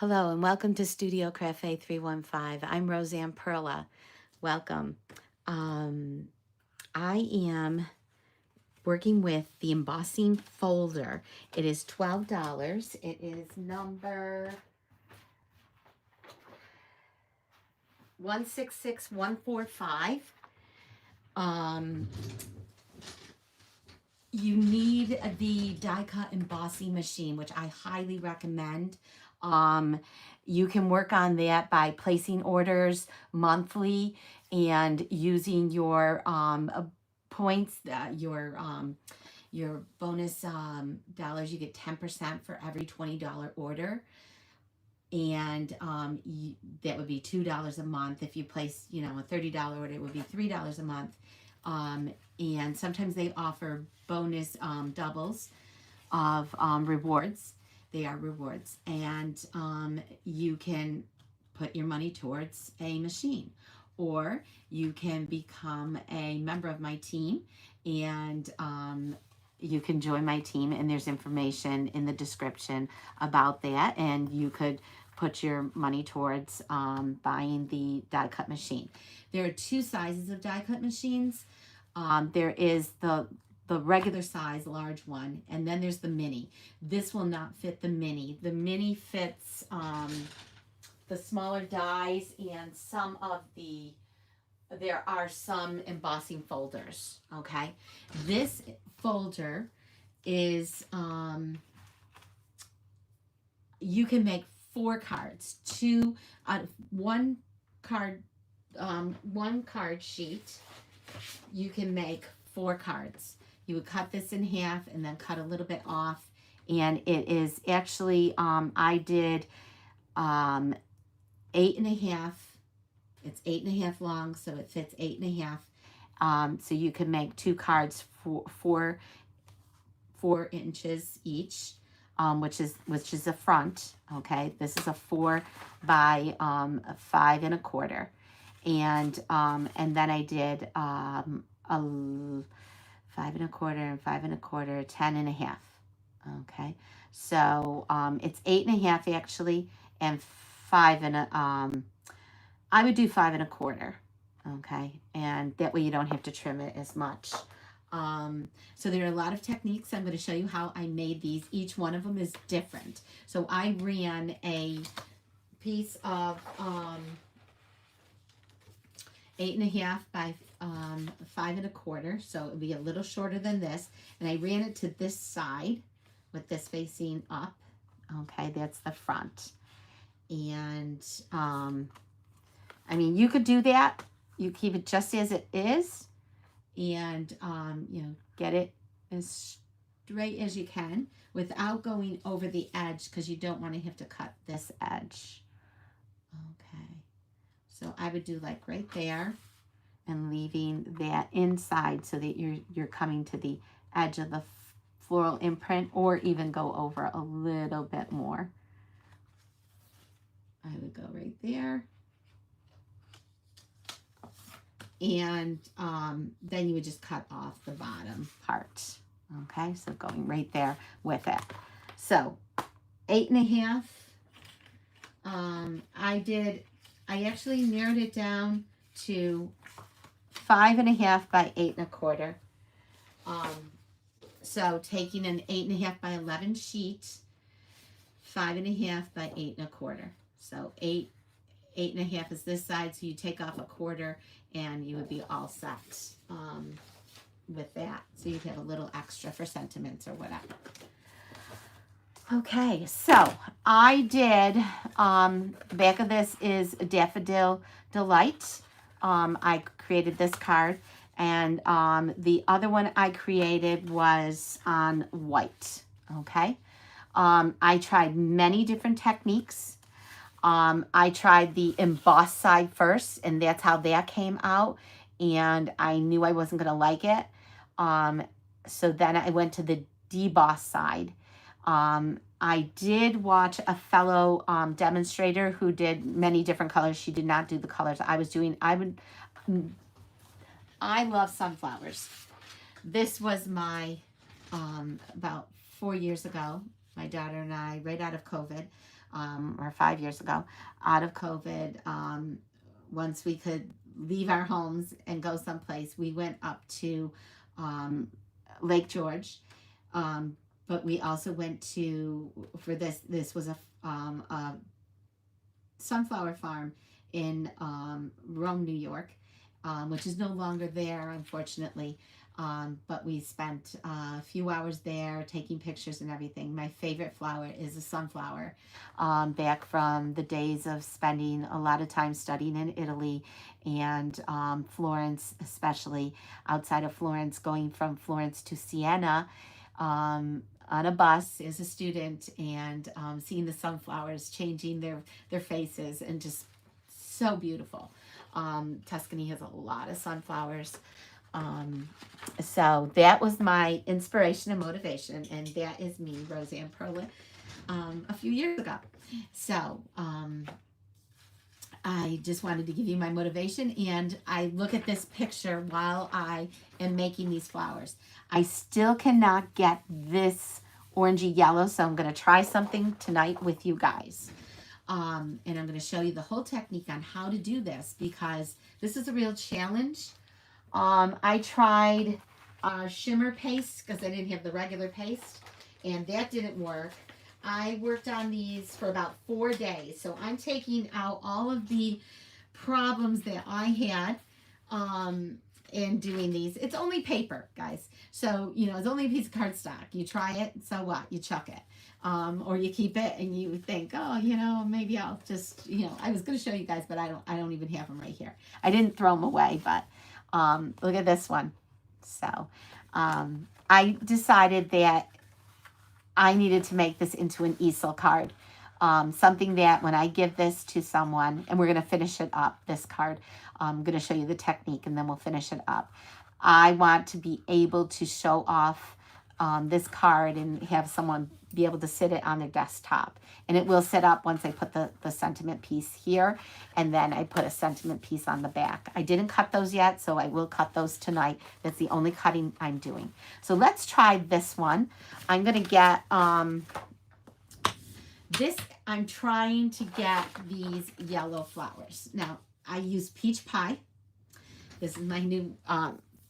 Hello and welcome to Studio Cafe 315. I'm Roseanne Perla. Welcome. Um, I am working with the embossing folder. It is $12. It is number 166145. Um, you need the die cut embossing machine, which I highly recommend. You can work on that by placing orders monthly and using your points, your bonus dollars. You get 10% for every $20 order. And that would be $2 a month. If you place, a $30 order, it would be $3 a month. And sometimes they offer bonus doubles of rewards. They are rewards. And you can put your money towards a machine. Or you can become a member of my team and you can join my team, and there's information in the description about that, and you could put your money towards buying the die cut machine. There are two sizes of die cut machines. There is the regular size large one, and then there's the mini. This will not fit the mini. The mini fits the smaller dies and some of the, there are some embossing folders, okay? This folder is, you can make 4 cards, one card sheet. You can make 4 cards. You would cut this in half and then cut a little bit off. And it is actually, I did 8.5. It's 8.5 long, so it fits 8.5. So you can make 2 cards for 4 inches each, which is the front. Okay, this is a 4 by 5 1/4, and then I did a 5 1/4 and 5 1/4, 10.5. Okay, so it's 8.5 actually, and 5 I would do 5 1/4. Okay, and that way you don't have to trim it as much. So there are a lot of techniques. I'm going to show you how I made these. Each one of them is different. So I ran a piece of 8.5 by 5 1/4, so it would be a little shorter than this, and I ran it to this side with this facing up. Okay, that's the front. And I mean, you could do that. You keep it just as it is, and get it as straight as you can without going over the edge, because you don't want to have to cut this edge. Okay, so I would do like right there and leaving that inside so that you're coming to the edge of the floral imprint, or even go over a little bit more. I would go right there. And then you would just cut off the bottom part. Okay, so going right there with it. So 8.5. I actually narrowed it down to 5.5 by 8 1/4. So taking an 8.5 by 11 sheet, 5.5 by 8 1/4. So 8.5 is this side, so you take off 1/4 and you would be all set with that. So you'd have a little extra for sentiments or whatever. Okay, so I did, the back of this is Daffodil Delight. I created this card, and the other one I created was on white, okay? I tried many different techniques. I tried the embossed side first, and that's how that came out, and I knew I wasn't going to like it. So then I went to the debossed side. I did watch a fellow demonstrator who did many different colors. She did not do the colors I was doing. I love sunflowers. This was my, about 4 years ago, my daughter and I, right out of COVID, or 5 years ago, out of COVID, once we could leave our homes and go someplace, we went up to Lake George. But we also went to, for this was a sunflower farm in Rome, New York, which is no longer there, unfortunately. But we spent a few hours there taking pictures and everything. My favorite flower is a sunflower, back from the days of spending a lot of time studying in Italy and Florence, especially outside of Florence, going from Florence to Siena on a bus as a student, and seeing the sunflowers changing their faces, and just so beautiful. Tuscany has a lot of sunflowers. So that was my inspiration and motivation, and that is me, Roseanne Perlin, a few years ago. So I just wanted to give you my motivation, and I look at this picture while I am making these flowers. I still cannot get this orangey yellow, so I'm going to try something tonight with you guys. And I'm going to show you the whole technique on how to do this, because this is a real challenge. I tried shimmer paste because I didn't have the regular paste, and that didn't work. I worked on these for about 4 days, so I'm taking out all of the problems that I had in doing these. It's only paper, guys, so you know, it's only a piece of cardstock. You try it, so what? You chuck it, or you keep it and you think, oh, you know, maybe I'll just, you know, I was going to show you guys, but I don't even have them right here. I didn't throw them away, but look at this one. So I decided that I needed to make this into an easel card. Something that when I give this to someone, and we're going to finish it up, this card, I'm going to show you the technique and then we'll finish it up. I want to be able to show off this card and have someone be able to sit it on their desktop. And it will sit up once I put the sentiment piece here, and then I put a sentiment piece on the back. I didn't cut those yet, so I will cut those tonight. That's the only cutting I'm doing. So let's try this one. I'm going to get this. I'm trying to get these yellow flowers. Now, I use peach pie. This is my new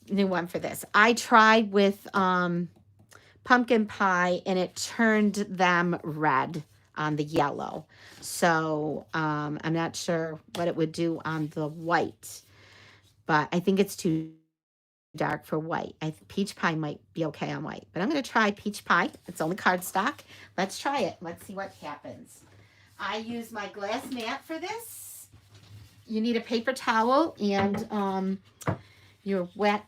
one for this. I tried with pumpkin pie, and it turned them red on the yellow. So I'm not sure what it would do on the white, but I think it's too dark for white. Peach pie might be okay on white, but I'm going to try peach pie. It's only cardstock. Let's try it. Let's see what happens. I use my glass mat for this. You need a paper towel and your wet,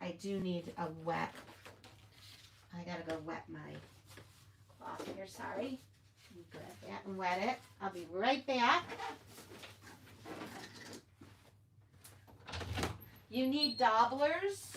I do need a wet, I gotta go wet my cloth here, sorry. Grab that and wet it. I'll be right back. You need dabblers.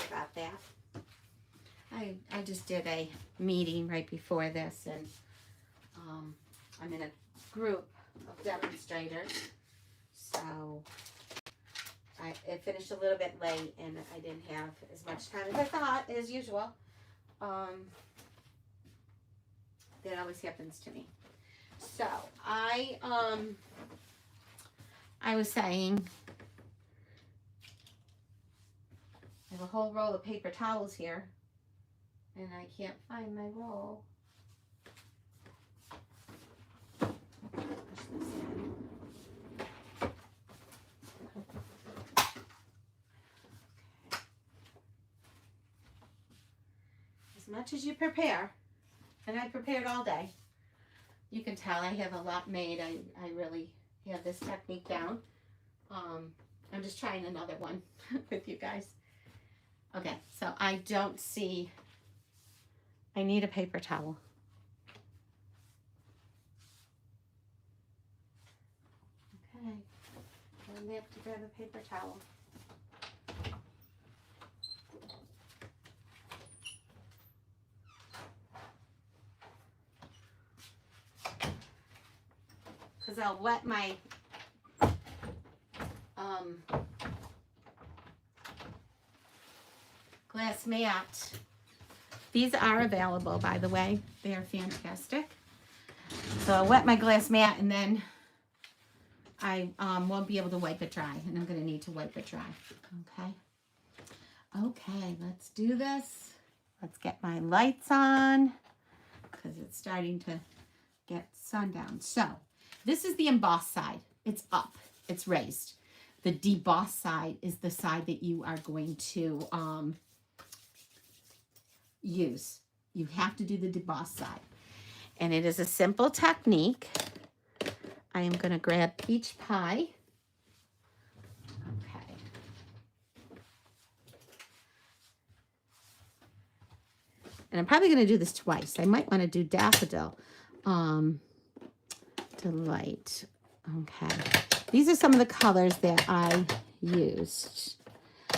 About that. I just did a meeting right before this, and I'm in a group of demonstrators, so it finished a little bit late, and I didn't have as much time as I thought, as usual. That always happens to me. So I was saying, I have a whole roll of paper towels here, and I can't find my roll. Push this in. Okay. much as you prepare, and I prepared all day, you can tell I have a lot made. I really have this technique down. I'm just trying another one with you guys. Okay, so I don't see, I need a paper towel. Okay, I'm gonna have to grab a paper towel. Because I'll wet my glass mat. These are available, by the way. They are fantastic. So I'll wet my glass mat, and then I won't be able to wipe it dry, and I'm going to need to wipe it dry. Okay. Okay, let's do this. Let's get my lights on because it's starting to get sundown. So this is the embossed side. It's up. It's raised. The debossed side is the side that you are going to use. You have to do the debossed side. And it is a simple technique. I am going to grab peach pie. Okay. And I'm probably going to do this twice. I might want to do daffodil delight. Okay. These are some of the colors that I used.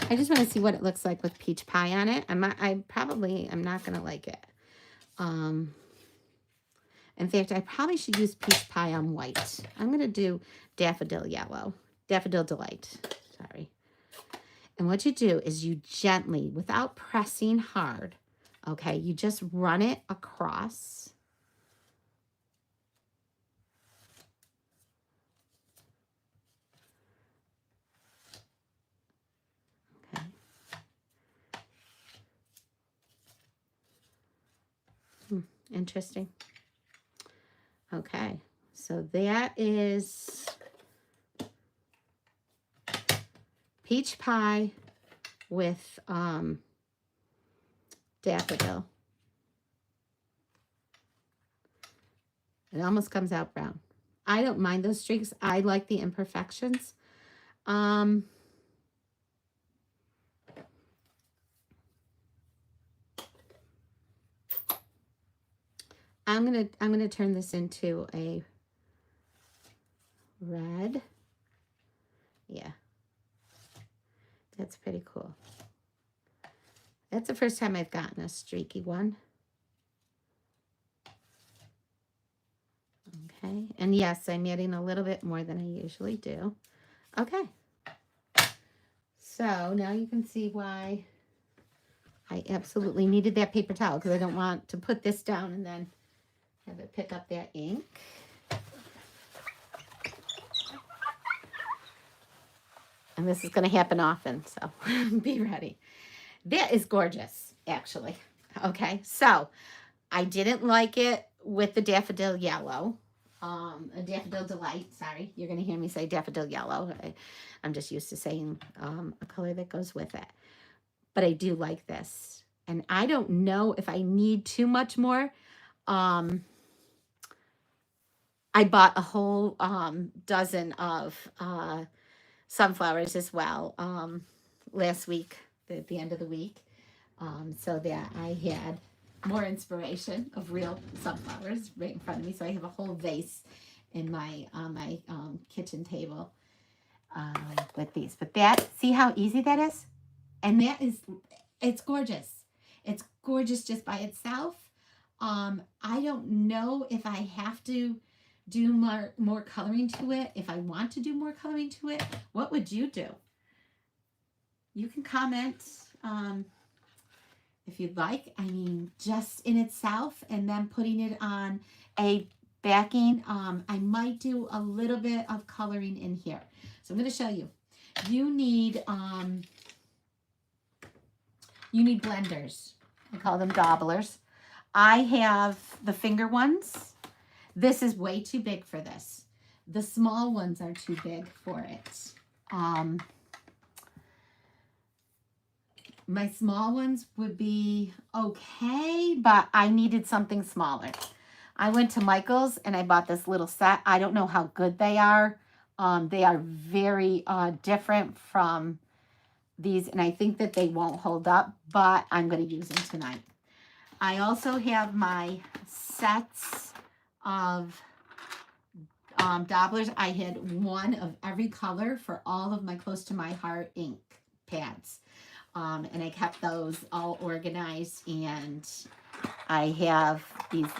I just want to see what it looks like with peach pie on it. I'm not going to like it. In fact, I probably should use peach pie on white. I'm going to do daffodil yellow. Daffodil delight. Sorry. And what you do is you gently, without pressing hard, okay, you just run it across. Okay. Interesting. Okay, so that is peach pie with daffodil. It almost comes out brown. I don't mind those streaks. I like the imperfections. I'm gonna turn this into a red. Yeah, that's pretty cool. That's the first time I've gotten a streaky one. Okay, and yes, I'm adding a little bit more than I usually do. Okay, so now you can see why I absolutely needed that paper towel, because I don't want to put this down and then have it pick up that ink. And this is going to happen often, so be ready. That is gorgeous, actually. Okay, so I didn't like it with the daffodil yellow. A daffodil delight, sorry. You're going to hear me say daffodil yellow. I'm just used to saying a color that goes with it. But I do like this. And I don't know if I need too much more. I bought a whole dozen of sunflowers as well last week, at the end of the week, so that I had more inspiration of real sunflowers right in front of me. So I have a whole vase in my kitchen table with these. But that, see how easy that is? And that is, it's gorgeous. It's gorgeous just by itself. I don't know if I have to do more coloring to it. If I want to do more coloring to it, what would you do? You can comment if you'd like. I mean, just in itself, and then putting it on a backing. I might do a little bit of coloring in here. So I'm going to show you. You need blenders. I call them gobblers. I have the finger ones. This is way too big for this. The small ones are too big for it. My small ones would be okay, but I needed something smaller. I went to Michael's and I bought this little set. I don't know how good they are. They are very different from these, and I think that they won't hold up, but I'm going to use them tonight. I also have my sets of dabblers. I had one of every color for all of my Close to My Heart ink pads. And I kept those all organized, and I have these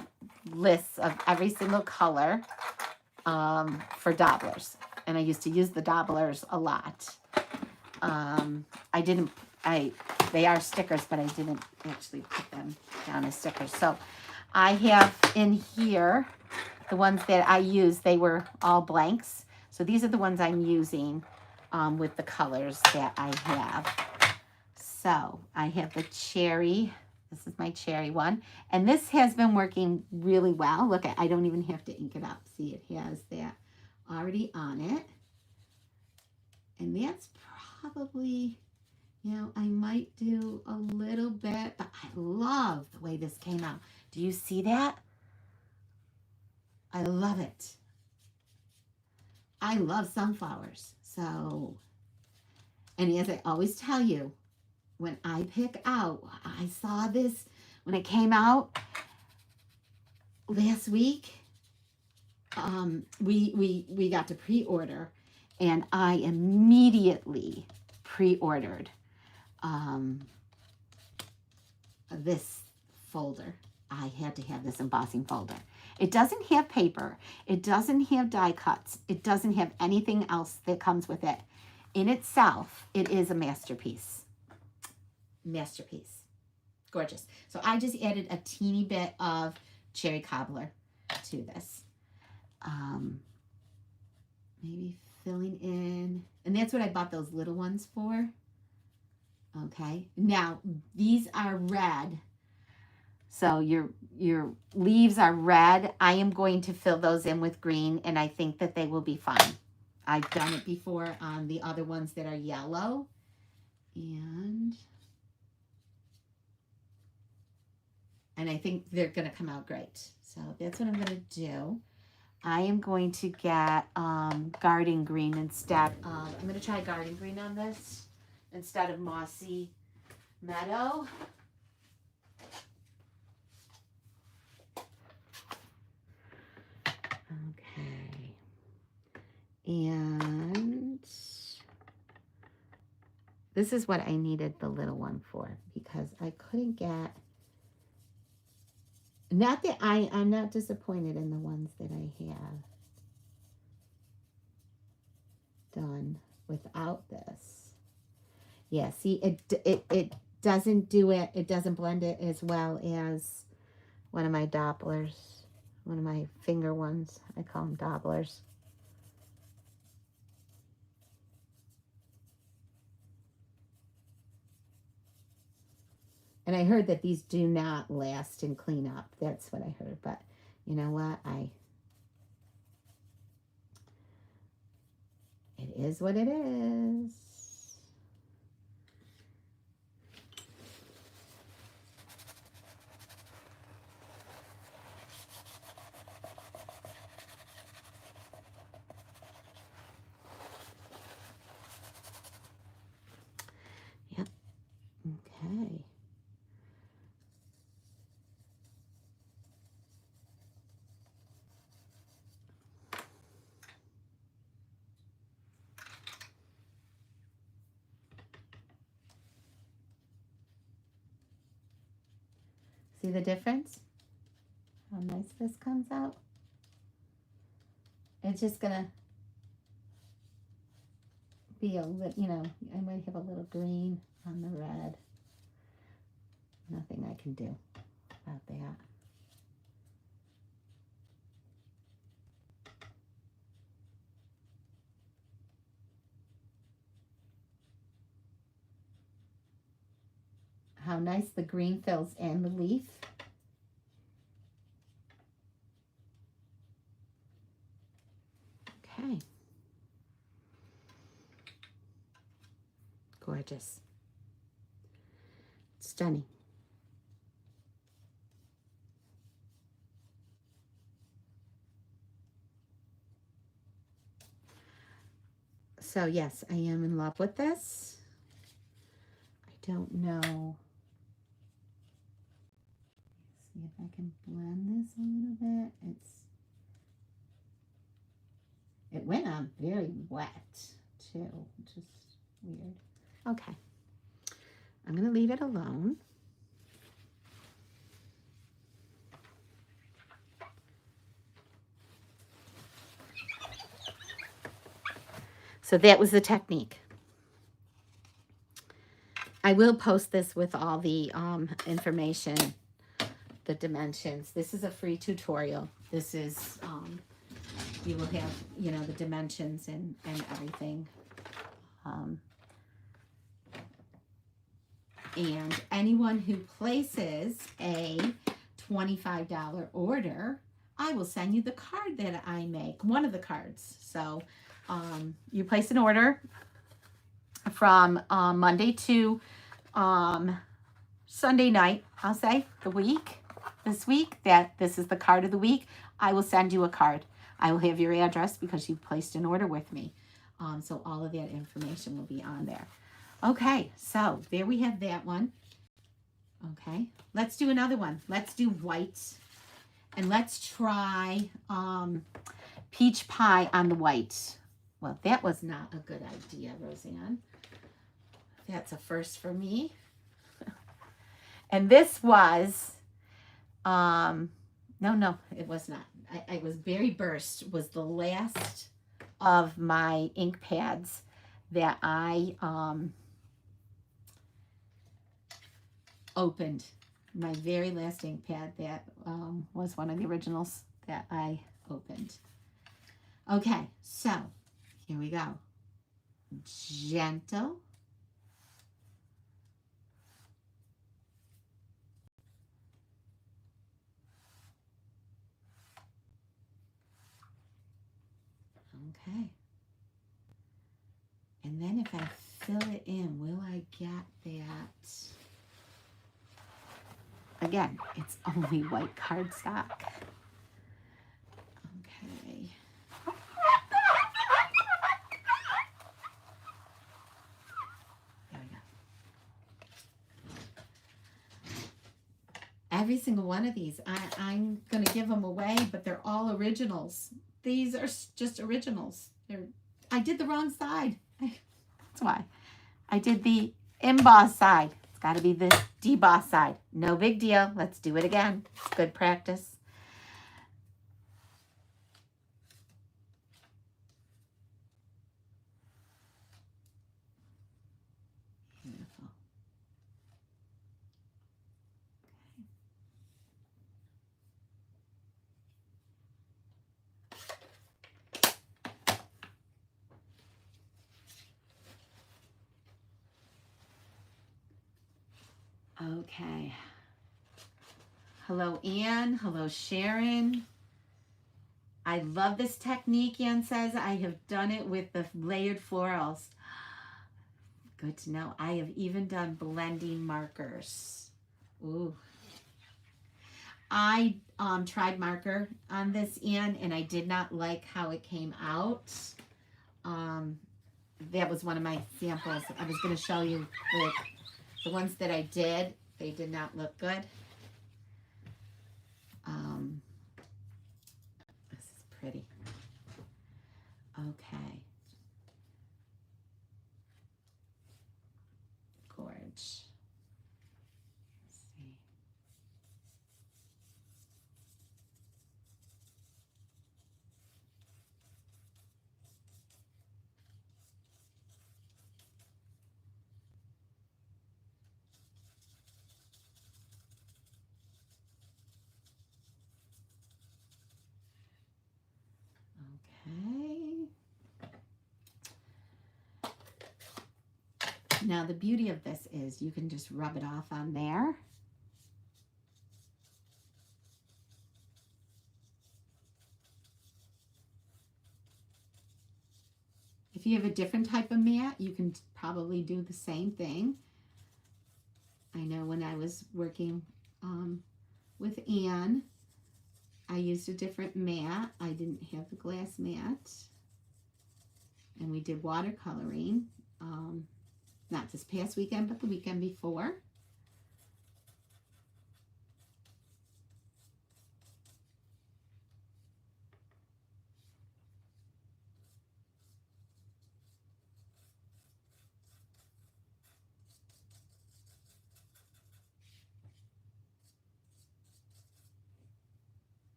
lists of every single color for dabblers. And I used to use the dabblers a lot. They are stickers, but I didn't actually put them down as stickers. So I have in here the ones that I use. They were all blanks. So these are the ones I'm using with the colors that I have. So I have the cherry. This is my cherry one. And this has been working really well. Look, I don't even have to ink it up. See, it has that already on it. And that's probably, you know, I might do a little bit, but I love the way this came out. Do you see that? I love it. I love sunflowers. So, and as I always tell you, when I pick out, I saw this when it came out last week. We got to pre-order, and I immediately pre-ordered this folder. I had to have this embossing folder. It doesn't have paper. It doesn't have die cuts. It doesn't have anything else that comes with it. In itself, it is a masterpiece. Masterpiece. Gorgeous. So I just added a teeny bit of cherry cobbler to this. Maybe filling in, and that's what I bought those little ones for. Okay. Now these are red. So your leaves are red. I am going to fill those in with green, and I think that they will be fine. I've done it before on the other ones that are yellow. And I think they're going to come out great. So that's what I'm going to do. I am going to get garden green instead of, I'm going to try garden green on this instead of mossy meadow. Okay. And this is what I needed the little one for, because I couldn't get, not that I'm not disappointed in the ones that I have done without this. Yeah, see, it doesn't do it, it doesn't blend it as well as one of my Dopplers, one of my finger ones. I call them Dopplers. And I heard that these do not last and clean up. That's what I heard. But you know what? It is what it is. Yep. Okay. See the difference? How nice this comes out. It's just gonna be a little, you know, I might have a little green on the red. Nothing I can do about that. How nice the green fills in the leaf. Okay. Gorgeous. stunning. So yes, I am in love with this. I don't know. See if I can blend this a little bit. It went on very wet too, which is weird. Okay, I'm gonna leave it alone. So that was the technique. I will post this with all the information, the dimensions. This is a free tutorial. This is, you will have, you know, the dimensions and everything. And anyone who places a $25 order, I will send you the card that I make, one of the cards. So you place an order from Monday to Sunday night, I'll say, this week, that this is the card of the week. I will send you a card. I will have your address because you placed an order with me. So all of that information will be on there. Okay, so there we have that one. Okay, let's do another one. Let's do white. And let's try peach pie on the white. Well, that was not a good idea, Roseanne. That's a first for me. And this was, no, it was not. I was Berry Burst was the last of my ink pads that I opened. My very last ink pad that was one of the originals that I opened. Okay, so here we go. Gentle. Okay. And then if I fill it in, will I get that? Again, it's only white cardstock. Okay. There we go. Every single one of these, I'm going to give them away, but they're all originals. These are just originals. I did the wrong side. That's why. I did the emboss side. It's got to be the deboss side. No big deal. Let's do it again. It's good practice. Beautiful. Okay. Hello, Anne. Hello, Sharon. I love this technique, Anne says. I have done it with the layered florals. Good to know. I have even done blending markers. Ooh. I tried marker on this, Anne, and I did not like how it came out. That was one of my samples. I was going to show you the ones that I did. They did not look good. This is pretty. Okay. Gorge. Let's see. Okay. Now the beauty of this is you can just rub it off on there. If you have a different type of mat, you can probably do the same thing. I know when I was working with Anne, I used a different mat. I didn't have the glass mat. And we did watercoloring, not this past weekend, but the weekend before.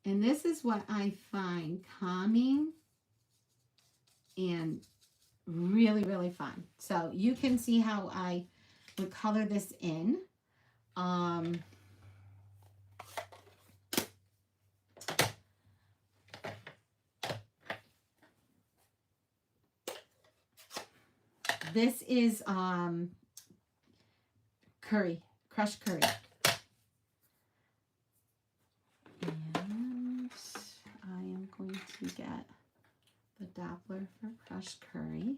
And this is what I find calming and really, really fun. So you can see how I would color this in. This is curry, crushed curry. And I am going to get the Doppler for crushed curry.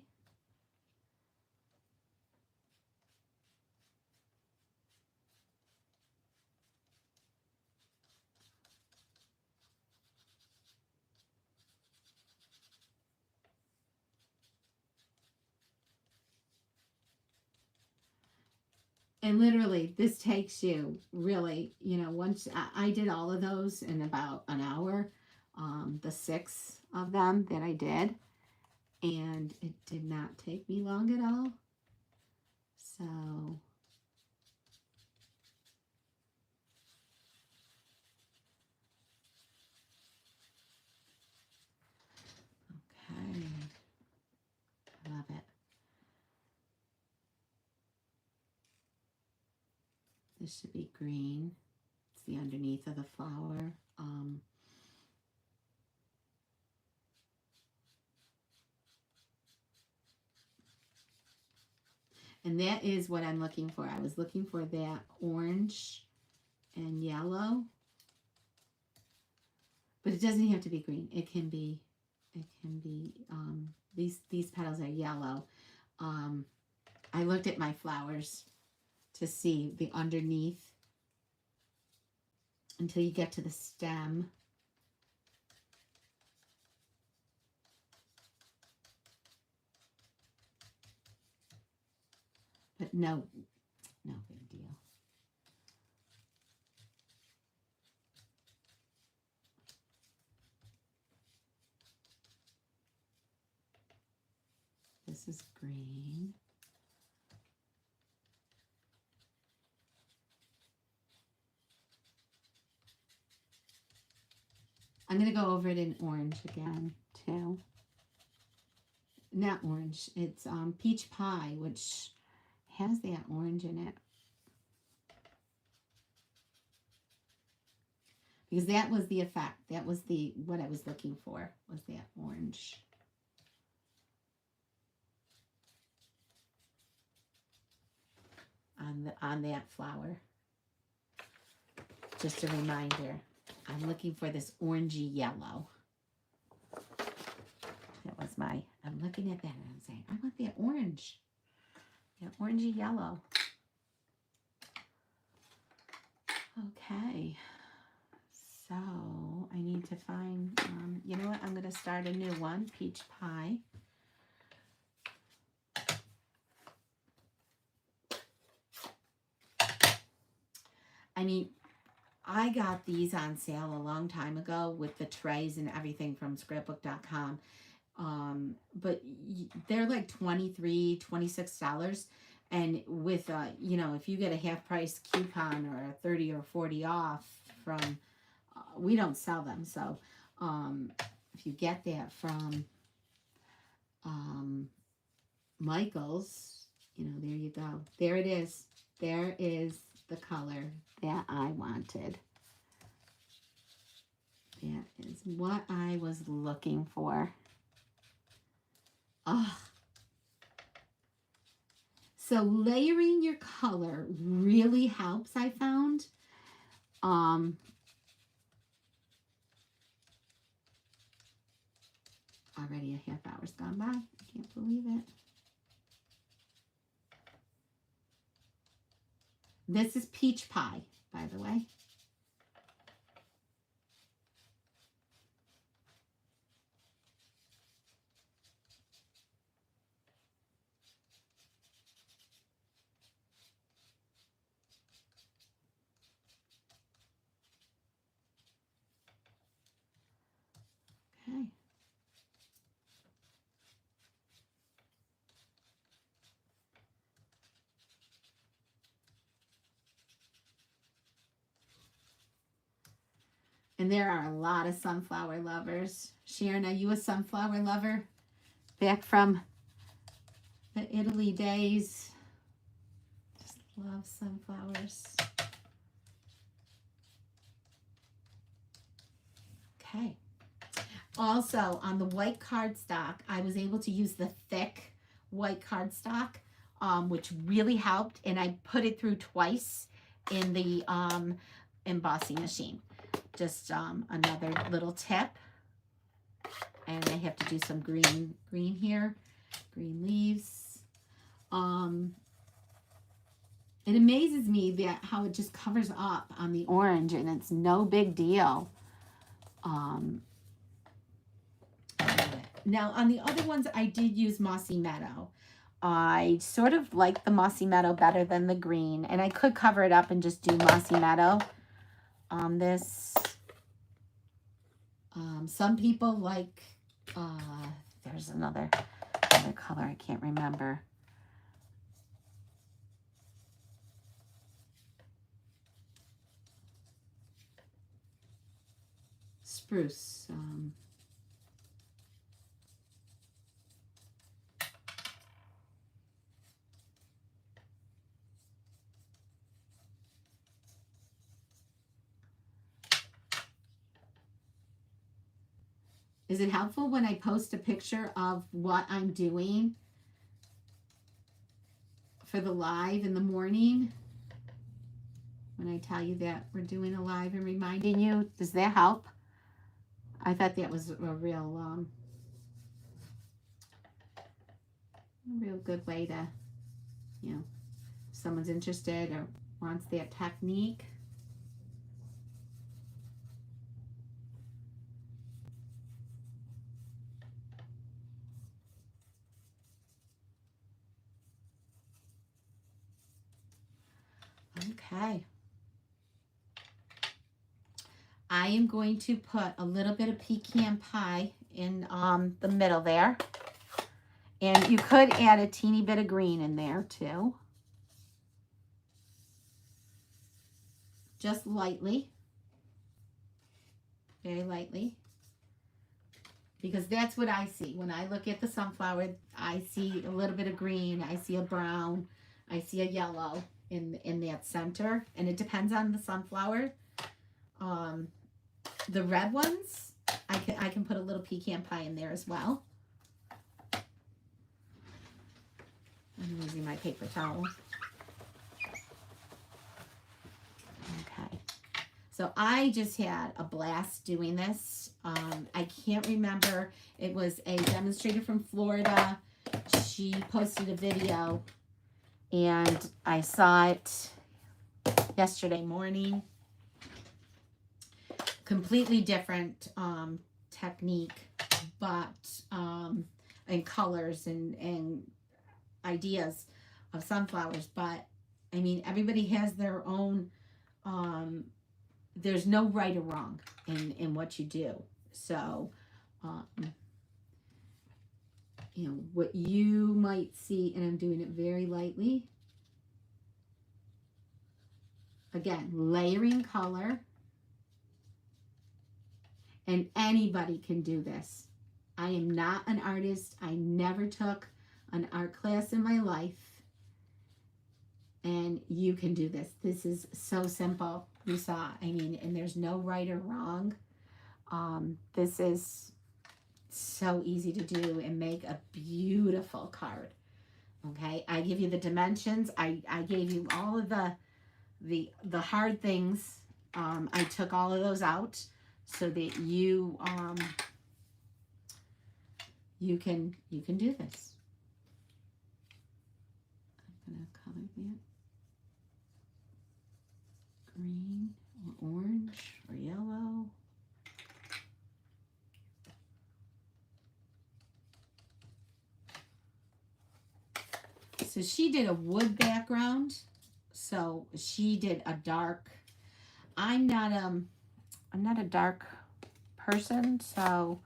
And literally, this takes you really, you know, once I did all of those in about an hour, the 6 of them that I did, and it did not take me long at all. So, okay, I love it. This should be green. It's the underneath of the flower. And that is what I'm looking for. I was looking for that orange and yellow. But it doesn't have to be green. It can be, these petals are yellow. I looked at my flowers to see the underneath until you get to the stem. But no big deal. This is green. I'm going to go over it in orange again, too. Not orange, it's peach pie, which has that orange in it. Because that was the effect. That was what I was looking for, was that orange. On that flower. Just a reminder, I'm looking for this orangey yellow. That was I'm looking at that and I'm saying, I want that orange. That orangey yellow. Okay. So I need to find, you know what? I'm going to start a new one, peach pie. I mean, I got these on sale a long time ago with the trays and everything from scrapbook.com. But they're like $23, $26. And with, you know, if you get a half price coupon or a 30 or 40 off from, we don't sell them. So, if you get that from, Michael's, you know, there you go. There it is. There is the color that I wanted. That is what I was looking for. Oh. So layering your color really helps, I found. Already a half hour's gone by. I can't believe it. This is peach pie, by the way. Okay. And there are a lot of sunflower lovers. Sharon, are you a sunflower lover? Back from the Italy days. Just love sunflowers. Okay. Also, on the white cardstock, I was able to use the thick white cardstock, which really helped. And I put it through twice in the embossing machine. Just another little tip. And I have to do some green here, green leaves. It amazes me that how it just covers up on the orange, and it's no big deal. Now on the other ones, I did use Mossy Meadow. I sort of like the Mossy Meadow better than the green, and I could cover it up and just do Mossy Meadow on this. Some people like, there's another color I can't remember. Spruce. Is it helpful when I post a picture of what I'm doing for the live in the morning? When I tell you that we're doing a live and reminding you, does that help? I thought that was a real good way to, you know, if someone's interested or wants that technique. Okay. I am going to put a little bit of pecan pie in the middle there. And you could add a teeny bit of green in there too. Just lightly. Very lightly. Because that's what I see. When I look at the sunflower, I see a little bit of green. I see a brown. I see a yellow in that center. And it depends on the sunflower. The red ones, I can put a little pecan pie in there as well. I'm using my paper towel. Okay. So I just had a blast doing this. I can't remember. It was a demonstrator from Florida. She posted a video and I saw it yesterday morning. Completely different technique, but and colors and ideas of sunflowers. But I mean, everybody has their own. There's no right or wrong in what you do. So, you know, what you might see, and I'm doing it very lightly. Again, layering color. And anybody can do this. I am not an artist. I never took an art class in my life. And you can do this. This is so simple. You saw, I mean, and there's no right or wrong. This is so easy to do and make a beautiful card. Okay, I give you the dimensions. I gave you all of the hard things. I took all of those out so that you you can do this. I'm going to color that green or orange or yellow. So she did a wood background. So she did a dark. I'm not a dark person, so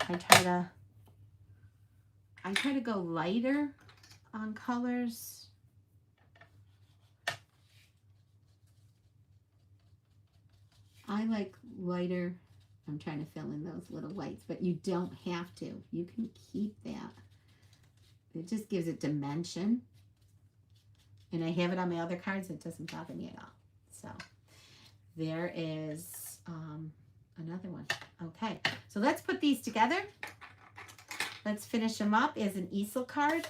I try to go lighter on colors. I like lighter. I'm trying to fill in those little whites, but you don't have to. You can keep that. It just gives it dimension. And I have it on my other cards. It doesn't bother me at all. So there is another one. Okay, so let's put these together. Let's finish them up as an easel card.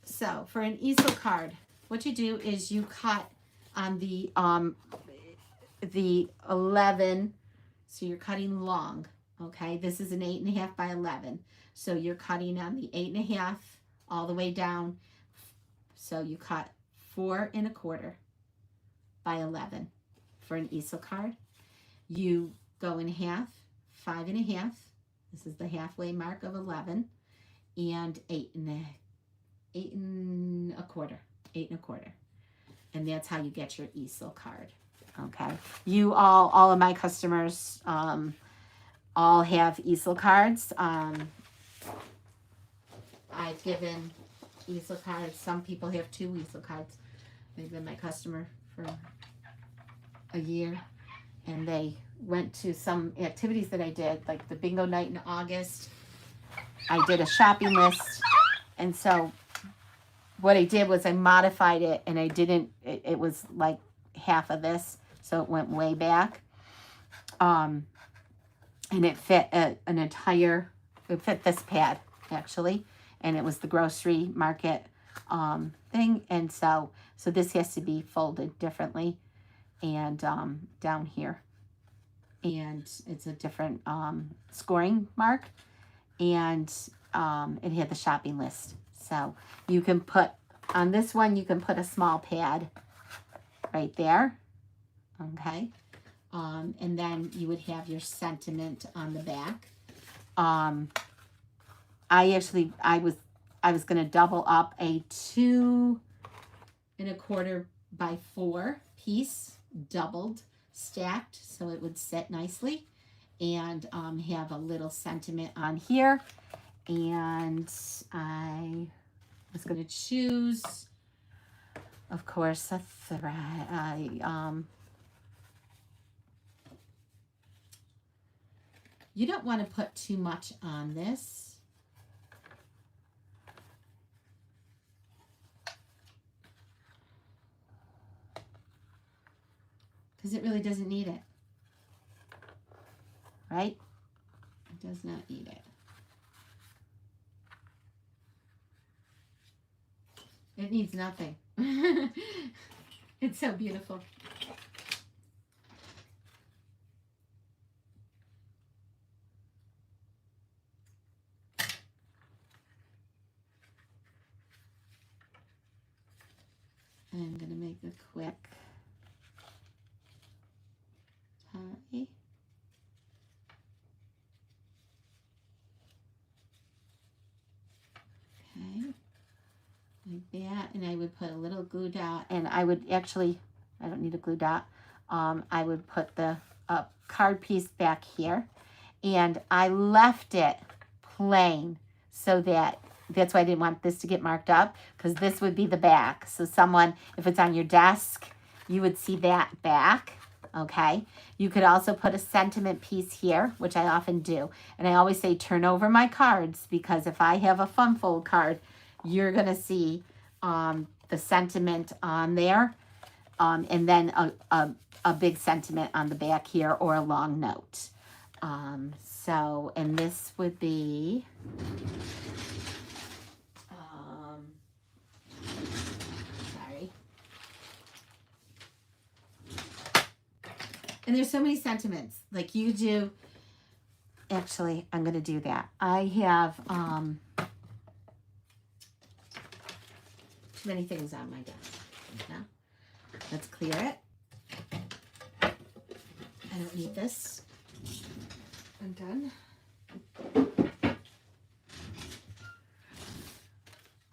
So for an easel card, what you do is you cut on the 11, so you're cutting long. Okay, this is an 8.5 by 11. So you're cutting on the 8.5 all the way down. So you cut 4 1/4 by 11 for an easel card. You go in half, 5 1/2. This is the halfway mark of 11, and 8 1/4. And that's how you get your easel card. Okay, you all of my customers all have easel cards. I've given easel cards. Some people have 2 easel cards. They've been my customer for a year, and they went to some activities that I did, like the bingo night in August. I did a shopping list, and so what I did was I modified it, and I didn't, it was like half of this, so it went way back. And it fit an entire, it fit this pad, actually, and it was the grocery market thing, and so this has to be folded differently, and down here, and it's a different scoring mark, and it had the shopping list. So you can put, on this one, you can put a small pad right there, okay? And then you would have your sentiment on the back. I was going to double up a 2 1/4 by 4 piece, doubled, stacked, so it would sit nicely, and have a little sentiment on here. And I was going to choose, of course, a thread. You don't want to put too much on this. Because it really doesn't need it. Right? It does not need it. It needs nothing. It's so beautiful. I'm going to make a quick tie. Okay, like that, and I would put a little glue dot, and I would actually, I don't need a glue dot, I would put the card piece back here, and I left it plain so that's why I didn't want this to get marked up, because this would be the back. So someone, if it's on your desk, you would see that back, okay? You could also put a sentiment piece here, which I often do. And I always say turn over my cards, because if I have a fun fold card, you're going to see the sentiment on there, and then a big sentiment on the back here, or a long note. So, and this would be... And there's so many sentiments. Like you do, actually, I'm going to do that. I have too many things on my desk. Now, let's clear it. I don't need this. I'm done.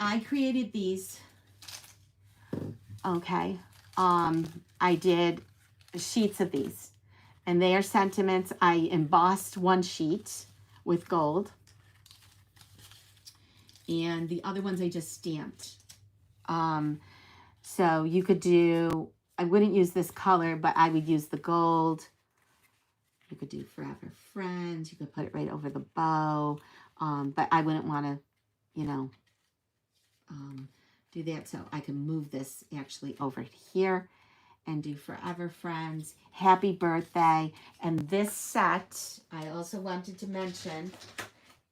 I created these. Okay. I did sheets of these, and they are sentiments. I embossed one sheet with gold, and the other ones I just stamped. So you could do, I wouldn't use this color, but I would use the gold. You could do Forever Friends. You could put it right over the bow. But I wouldn't want to, you know, do that. So I can move this actually over here and do Forever Friends, Happy Birthday. And this set, I also wanted to mention,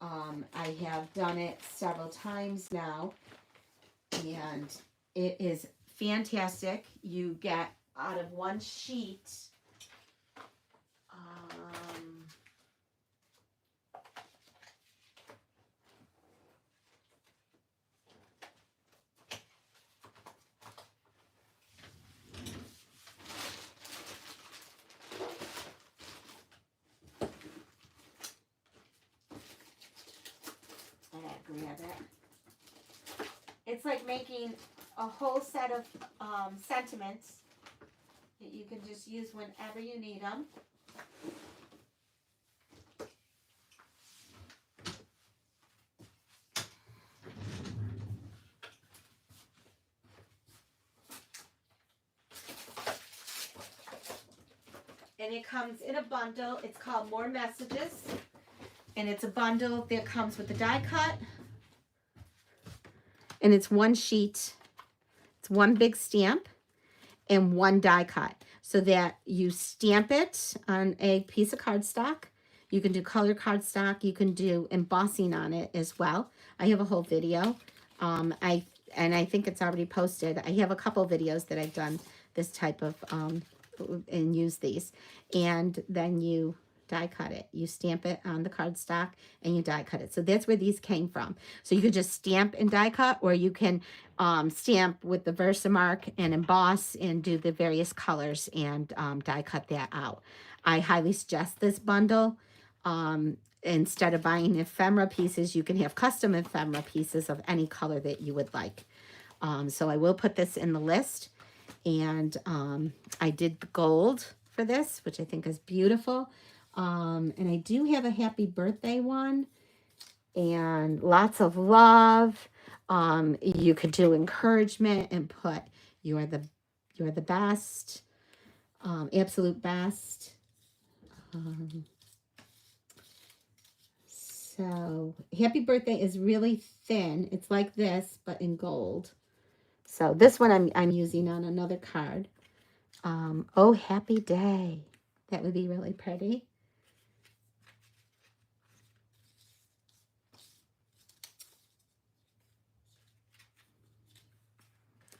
I have done it several times now, and it is fantastic. You get out of one sheet, grab it. It's like making a whole set of sentiments that you can just use whenever you need them. And it comes in a bundle. It's called More Messages. And it's a bundle that comes with the die cut. And it's one sheet. It's one big stamp and one die cut. So that you stamp it on a piece of cardstock. You can do color cardstock. You can do embossing on it as well. I have a whole video. I think it's already posted. I have a couple videos that I've done this type of and use these. And then you die cut it. You stamp it on the cardstock and you die cut it. So that's where these came from. So you could just stamp and die cut, or you can stamp with the Versamark and emboss and do the various colors and die cut that out. I highly suggest this bundle. Instead of buying ephemera pieces, you can have custom ephemera pieces of any color that you would like. So I will put this in the list. And I did the gold for this, which I think is beautiful. And I do have a happy birthday one. And lots of love. You could do encouragement and put you're the best. Absolute best. So happy birthday is really thin. It's like this, but in gold. So this one I'm using on another card. Oh, happy day. That would be really pretty.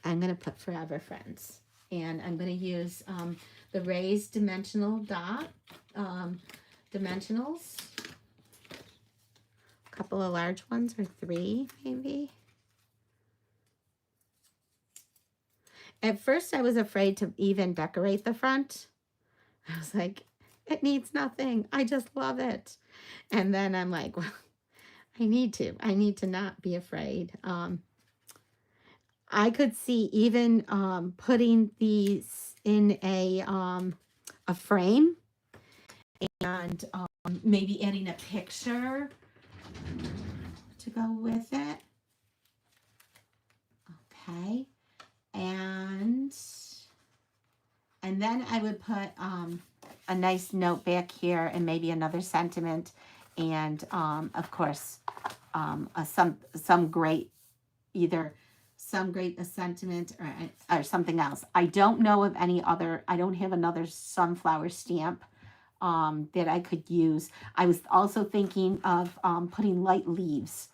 I'm going to put Forever Friends. And I'm going to use the raised dimensional dot, dimensionals. A couple of large ones, or 3 maybe. At first, I was afraid to even decorate the front. I was like, it needs nothing. I just love it. And then I'm like, well, I need to not be afraid. I could see even putting these in a frame and maybe adding a picture to go with it. Okay. And then I would put a nice note back here and maybe another sentiment, and of course some great, either some great a sentiment or something else. I don't know of any other. I don't have another sunflower stamp that I could use. I was also thinking of putting light leaves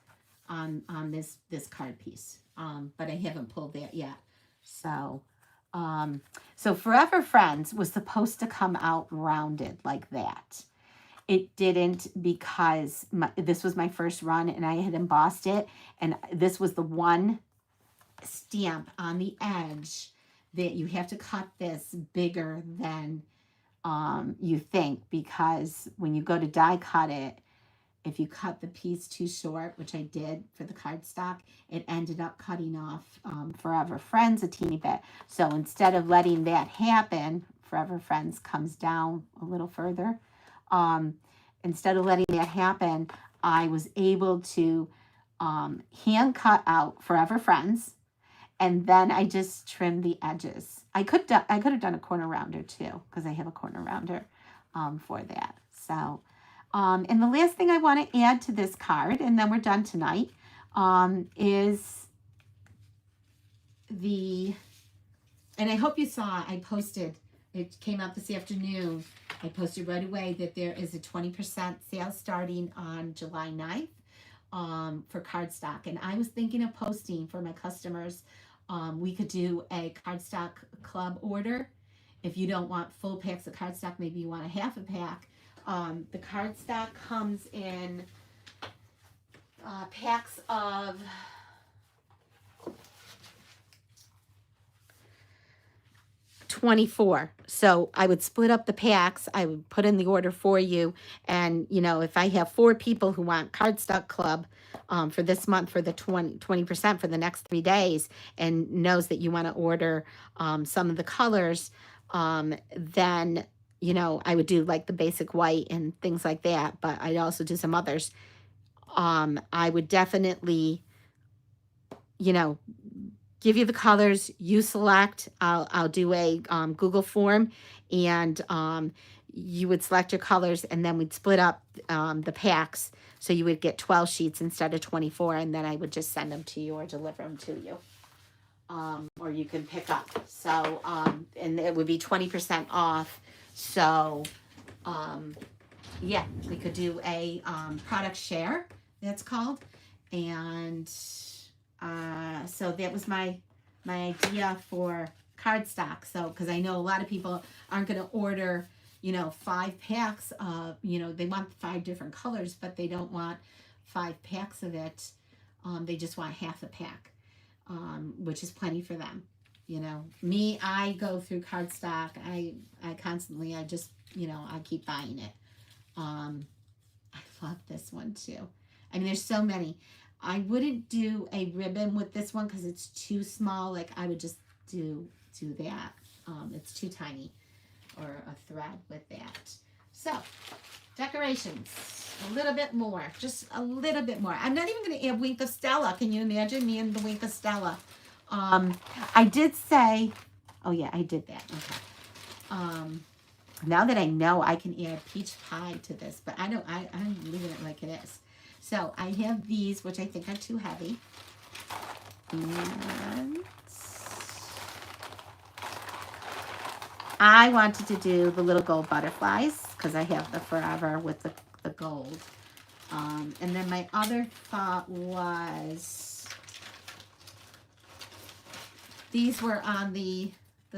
on this card piece, but I haven't pulled that yet. So, so Forever Friends was supposed to come out rounded like that. it didn't, because this was my first run and I had embossed it, and this was the one stamp on the edge that you have to cut this bigger than you think, because when you go to die cut it, if you cut the piece too short, which I did for the cardstock, it ended up cutting off Forever Friends a teeny bit. So instead of letting that happen, Forever Friends comes down a little further. Instead of letting that happen, I was able to hand cut out Forever Friends, and then I just trimmed the edges. I could have done a corner rounder too, because I have a corner rounder for that. So, and the last thing I want to add to this card, and then we're done tonight, is the, and I hope you saw, I posted, it came out this afternoon, I posted right away that there is a 20% sale starting on July 9th for cardstock. And I was thinking of posting for my customers, we could do a cardstock club order. If you don't want full packs of cardstock, maybe you want a half a pack. The cardstock comes in packs of 24. So I would split up the packs. I would put in the order for you. And, you know, if I have 4 people who want cardstock club for this month, for the 20% for the next 3 days, and knows that you want to order some of the colors, then, you know, I would do like the basic white and things like that. But I'd also do some others. I would definitely, you know, give you the colors, you select. I'll do a Google form, and you would select your colors, and then we'd split up the packs, so you would get 12 sheets instead of 24, and then I would just send them to you or deliver them to you, or you can pick up. So and it would be 20% off. So yeah, we could do a product share, that's called, and so that was my idea for cardstock. So, because I know a lot of people aren't going to order, you know, 5 packs of, you know, they want 5 different colors, but they don't want 5 packs of it. They just want half a pack, which is plenty for them. You know, me, I go through cardstock. I constantly, I just, you know, I keep buying it. I love this one too. I mean, there's so many. I wouldn't do a ribbon with this one because it's too small. Like, I would just do that. It's too tiny. Or a thread with that. So, decorations. A little bit more. Just a little bit more. I'm not even going to add Wink of Stella. Can you imagine me and the Wink of Stella? I did say, oh yeah, I did that. Okay. Now that I know, I can add peach pie to this, but I'm leaving it like it is. So I have these, which I think are too heavy. And I wanted to do the little gold butterflies because I have the Forever with the gold. And then my other thought was, these were on the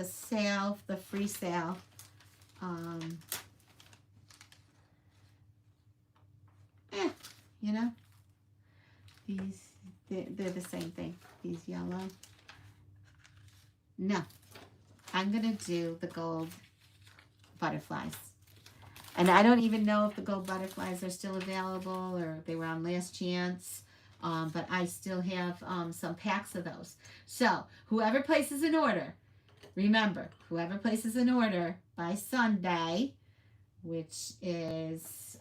sale, the free sale. You know, these, they're the same thing. These yellow. No, I'm going to do the gold butterflies. And I don't even know if the gold butterflies are still available or they were on last chance. But I still have some packs of those. So whoever places an order, remember, whoever places an order by Sunday, which is...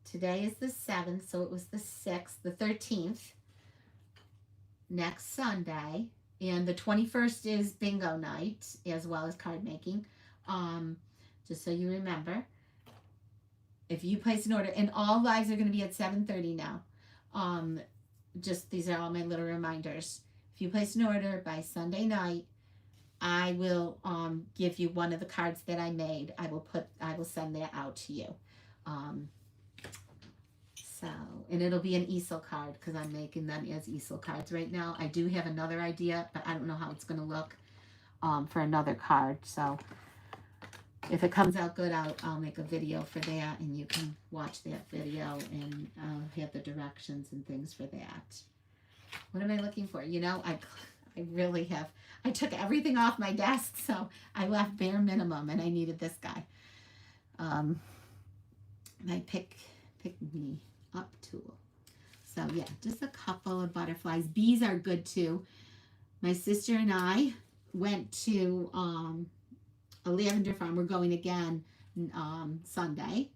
today is the 7th, so it was the 6th, the 13th, next Sunday, and the 21st is bingo night, as well as card making, just so you remember. If you place an order, and all lives are going to be at 7:30 now, just these are all my little reminders. If you place an order by Sunday night, I will give you one of the cards that I made. I will send that out to you. So, and it'll be an easel card because I'm making them as easel cards right now. I do have another idea, but I don't know how it's going to look for another card. So, if it comes out good, I'll make a video for that, and you can watch that video, and I'll have the directions and things for that. What am I looking for? You know, I really have, I took everything off my desk, so I left bare minimum, and I needed this guy. My pick me up tool. So yeah, just a couple of butterflies. Bees are good too. My sister and I went to a lavender farm. We're going again Sunday,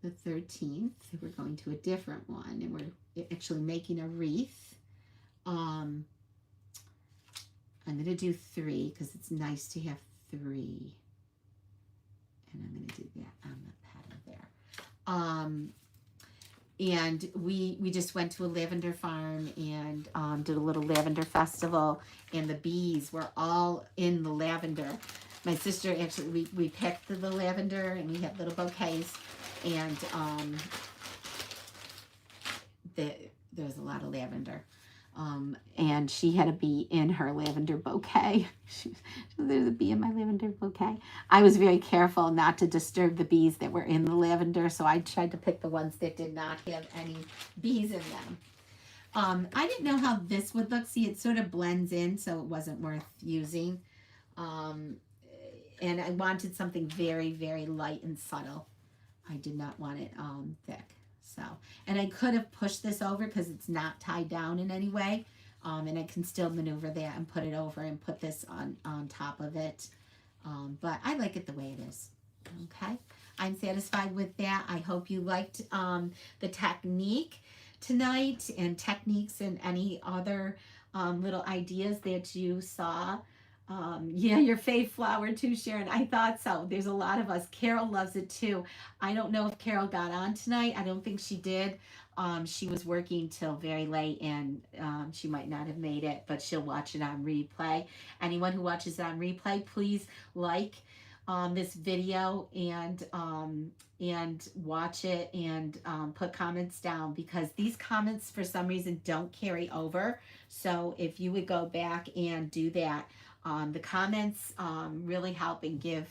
the 13th. We're going to a different one, and we're actually making a wreath. I'm going to do 3 because it's nice to have 3. And I'm going to do that on the pattern there. And we just went to a lavender farm and did a little lavender festival, and the bees were all in the lavender. My sister actually, we picked the lavender, and we had little bouquets, and there's a lot of lavender. And she had a bee in her lavender bouquet. There's a bee in my lavender bouquet. I was very careful not to disturb the bees that were in the lavender, so I tried to pick the ones that did not have any bees in them. I didn't know how this would look. See, it sort of blends in, so it wasn't worth using. And I wanted something very, very light and subtle. I did not want it thick. So, and I could have pushed this over because it's not tied down in any way. And I can still maneuver that and put it over and put this on top of it. But I like it the way it is. Okay. I'm satisfied with that. I hope you liked the technique tonight, and techniques and any other little ideas that you saw. Yeah, your fave flower too, Sharon. I thought so. There's a lot of us. Carol loves it too. I don't know if Carol got on tonight. I don't think she did. She was working till very late, and she might not have made it, but she'll watch it on replay. Anyone who watches it on replay, please like this video and watch it, and put comments down, because these comments for some reason don't carry over. So if you would go back and do that, the comments really help and give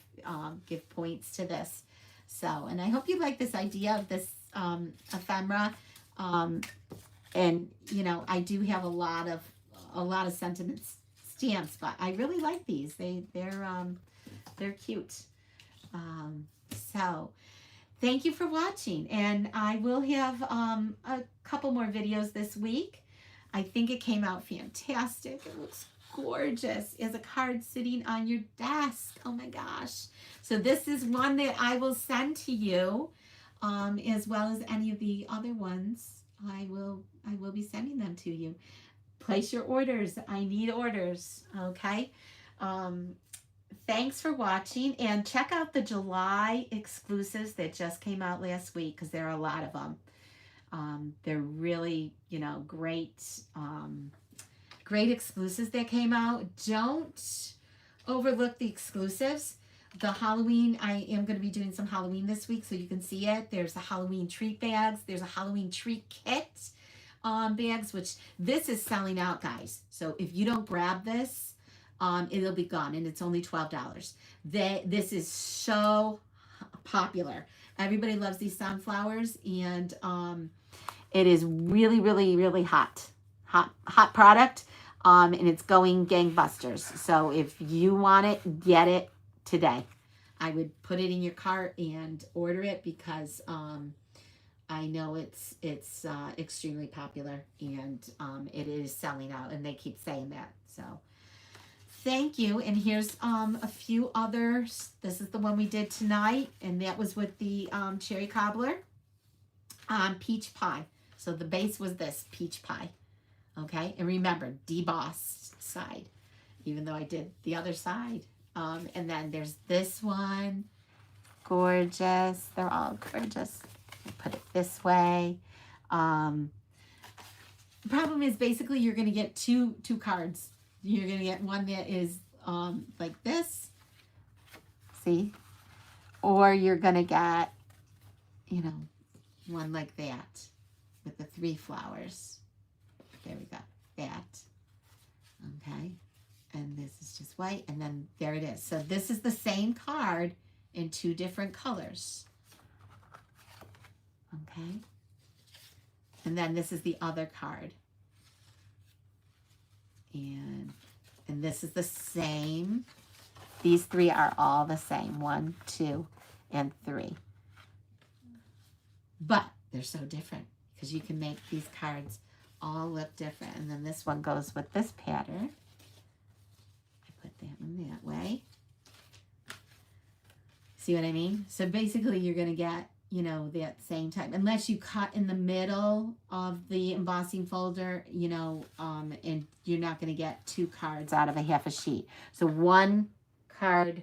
points to this. So, and I hope you like this idea of this ephemera. And you know, I do have a lot of sentiment stamps, but I really like these. They're cute. So thank you for watching, and I will have a couple more videos this week. I think it came out fantastic. It looks gorgeous as a card sitting on your desk. Oh my gosh. So this is one that I will send to you, as well as any of the other ones. I will be sending them to you. Place your orders. I need orders. Okay. Thanks for watching, and check out the July exclusives that just came out last week, because there are a lot of them. They're really, you know, great exclusives that came out. Don't overlook the exclusives. The Halloween, I am going to be doing some Halloween this week, so you can see it. There's a Halloween treat bags. There's a Halloween treat kit bags, which this is selling out, guys. So if you don't grab this, it'll be gone, and it's only $12. This is so popular. Everybody loves these sunflowers, and it is really, really, really hot product, and it's going gangbusters. So if you want it, get it today. I would put it in your cart and order it, because I know it's extremely popular, and it is selling out, and they keep saying that. So thank you. And here's a few others. This is the one we did tonight, and that was with the cherry cobbler peach pie. So the base was this peach pie. Okay, and remember, debossed side, even though I did the other side. And then there's this one. Gorgeous. They're all gorgeous. Put it this way. The problem is, basically, you're going to get two cards. You're going to get one that is like this. See? Or you're going to get, you know, one like that with the 3 flowers. There we go. That. Okay. And this is just white. And then there it is. So this is the same card in 2 different colors. Okay. And then this is the other card. And this is the same. These 3 are all the same. 1, 2, and 3. But they're so different because you can make these cards all look different. And then this one goes with this pattern. I put that one that way. See what I mean? So basically you're going to get, you know, that same type, unless you cut in the middle of the embossing folder, you know, and you're not going to get 2 cards out of a half a sheet. So 1 card,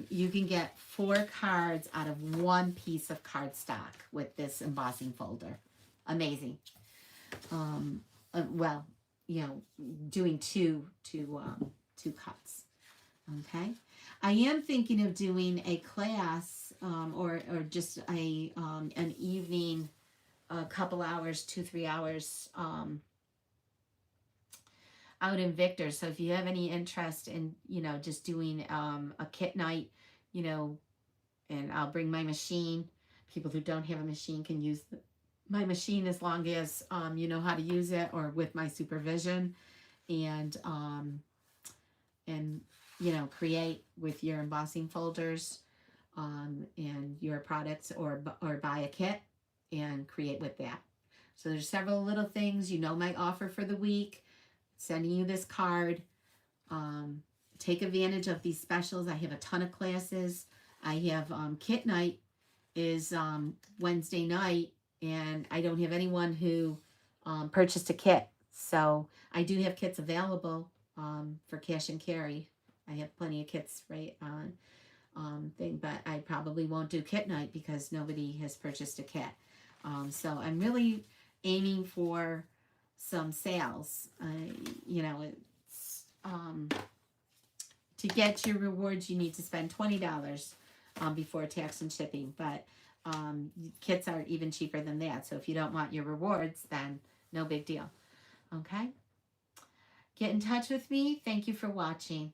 you can get 4 cards out of 1 piece of cardstock with this embossing folder. Amazing. Well, you know, doing two cuts. Okay. I am thinking of doing a class, or just an evening, a couple hours, 2-3 hours, out in Victor. So if you have any interest in, you know, just doing a kit night, you know, and I'll bring my machine. People who don't have a machine can use my machine as long as you know how to use it, or with my supervision, and you know, create with your embossing folders and your products, or buy a kit and create with that. So there's several little things. You know, my offer for the week, sending you this card. Take advantage of these specials. I have a ton of classes. I have kit night is Wednesday night, and I don't have anyone who purchased a kit. So I do have kits available for cash and carry. I have plenty of kits right on thing, but I probably won't do kit night because nobody has purchased a kit. So I'm really aiming for some sales. You know, it's to get your rewards, you need to spend $20 before tax and shipping, but kits are even cheaper than that. So if you don't want your rewards, then no big deal. Okay? Get in touch with me. Thank you for watching.